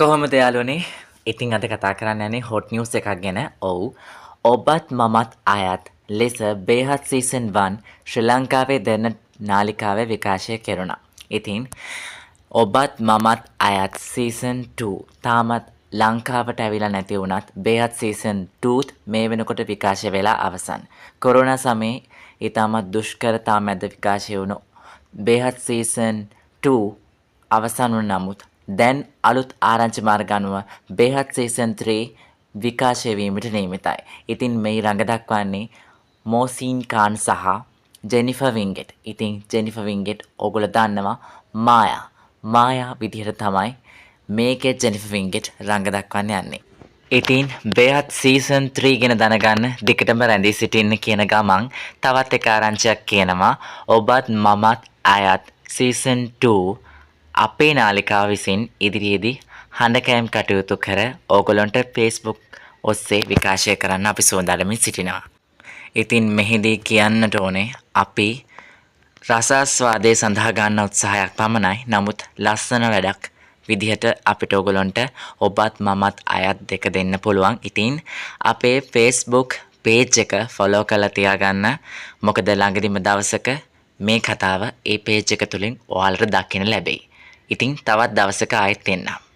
කොහොමද යාළුවනේ? ඉතින් අද කතා කරන්න යන්නේ හොට් නිවුස් එකක් ගැන. ඔව්. ඔබත් මමත් අයත් ලෙස බේහත් සීසන් 1 ශ්‍රී ලංකාවේ දෙන නාලිකාවේ විකාශය කෙරුණා. ඉතින් ඔබත් මමත් අයත් සීසන් 2 තාමත් ලංකාවට ඇවිල්ලා නැති වුණත් බේහත් සීසන් 2ත් මේ වෙනකොට විකාශය වෙලා අවසන්. කොරෝනා සමයේ ඊටමත් දුෂ්කරතා මැද විකාශය වුණු බේහත් සීසන් 2 අවසන් වුණ නමුත් දැන් අලුත් ආරංචි මාර්ග අනුව බේහත් සීසන් 3 විකාශය වීමට නියමිතයි. ඉතින් මේ රඟ දක්වන්නේ මෝසින් කාන් සහ ජෙනිෆර් වින්ගෙට්. ඉතින් ජෙනිෆර් වින්ගෙට් ඔයගොල්ලෝ දන්නවා මායා විදිහට තමයි මේකේ ජෙනිෆර් වින්ගෙට් රඟ දක්වන්න යන්නේ. ඉතින් බේහත් සීසන් 3 ගැන දැනගන්න දිගටම රැඳී සිටින්න කියන ගමන් තවත් එක ආරංචියක් කියනවා. ඔබත් මමත් අයත් සීසන් 2 අපේ නාලිකාව විසින් ඉදිරියේදී හඬකෑම් කටයුතු කර ඕගොල්ලන්ට Facebook ඔස්සේ විකාශය කරන්න අපි සූදානමින් සිටිනවා. ඉතින් මෙහිදී කියන්නට ඕනේ අපි රසාස්වාදයේ සඳහා ගන්න උත්සාහයක් පමණයි. නමුත් ලස්සන වැඩක් විදිහට අපිට ඕගොල්ලන්ට ඔබත් මමත් අයත් දෙක දෙන්න පුළුවන්. ඉතින් අපේ Facebook page එක follow කරලා තියාගන්න. මොකද ළඟදිම දවසක මේ කතාව ඒ page එක තුලින් ඔයාලට දකින්න ලැබෙයි. ඉතින් තවත් දවසක ආයෙත් එන්නම්.